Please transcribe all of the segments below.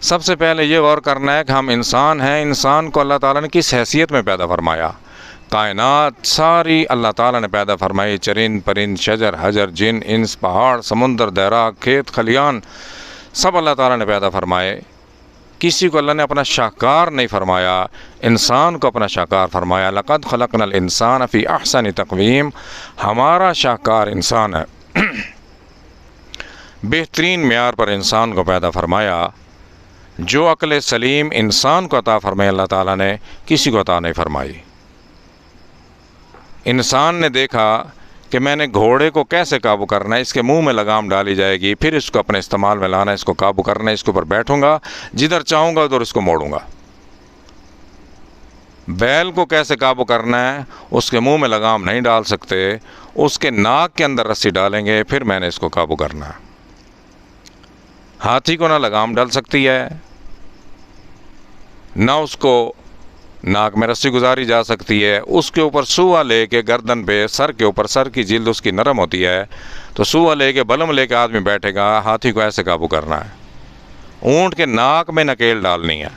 سب سے پہلے یہ غور کرنا ہے کہ ہم انسان ہیں، انسان کو اللہ تعالیٰ نے کس حیثیت میں پیدا فرمایا۔ کائنات ساری اللہ تعالیٰ نے پیدا فرمائی، چرند پرند، شجر حجر، جن انس، پہاڑ سمندر دریا کھیت کھلیان، سب اللہ تعالیٰ نے پیدا فرمائے۔ کسی کو اللہ نے اپنا شاہکار نہیں فرمایا، انسان کو اپنا شاہکار فرمایا۔ لقد خلقنا الانسان فی احسن تقویم، ہمارا شاہکار انسان ہے، بہترین معیار پر انسان کو پیدا فرمایا۔ جو عقل سلیم انسان کو عطا فرمائی اللہ تعالیٰ نے، کسی کو عطا نہیں فرمائی۔ انسان نے دیکھا کہ میں نے گھوڑے کو کیسے قابو کرنا ہے، اس کے منہ میں لگام ڈالی جائے گی، پھر اس کو اپنے استعمال میں لانا ہے، اس کو قابو کرنا ہے، اس کے اوپر بیٹھوں گا، جدھر چاہوں گا ادھر اس کو موڑوں گا۔ بیل کو کیسے قابو کرنا ہے، اس کے منہ میں لگام نہیں ڈال سکتے، اس کے ناک کے اندر رسی ڈالیں گے، پھر میں نے اس کو قابو کرنا ہے۔ ہاتھی کو نہ لگام ڈال سکتی ہے، نہ اس کو ناک میں رسی گزاری جا سکتی ہے، اس کے اوپر سوا لے کے گردن پہ، سر کے اوپر، سر کی جلد اس کی نرم ہوتی ہے، تو سوا لے کے بلم لے کے آدمی بیٹھے گا، ہاتھی کو ایسے قابو کرنا ہے۔ اونٹ کے ناک میں نکیل ڈالنی ہے۔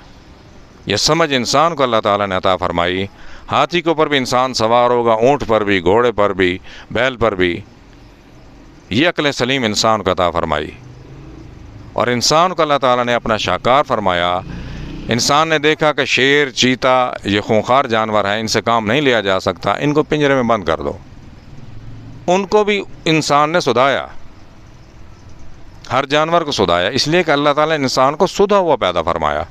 یہ سمجھ انسان کو اللہ تعالیٰ نے عطا فرمائی۔ ہاتھی کے اوپر بھی انسان سوار ہوگا، اونٹ پر بھی، گھوڑے پر بھی، بیل پر بھی۔ یہ عقل سلیم انسان کو عطا فرمائی، اور انسان کو اللہ تعالیٰ نے اپنا شاہکار فرمایا۔ انسان نے دیکھا کہ شیر، چیتا، یہ خونخوار جانور ہیں، ان سے کام نہیں لیا جا سکتا، ان کو پنجرے میں بند کر دو۔ ان کو بھی انسان نے سدھایا، ہر جانور کو سدھایا، اس لیے کہ اللہ تعالیٰ نے انسان کو سدھا ہوا پیدا فرمایا۔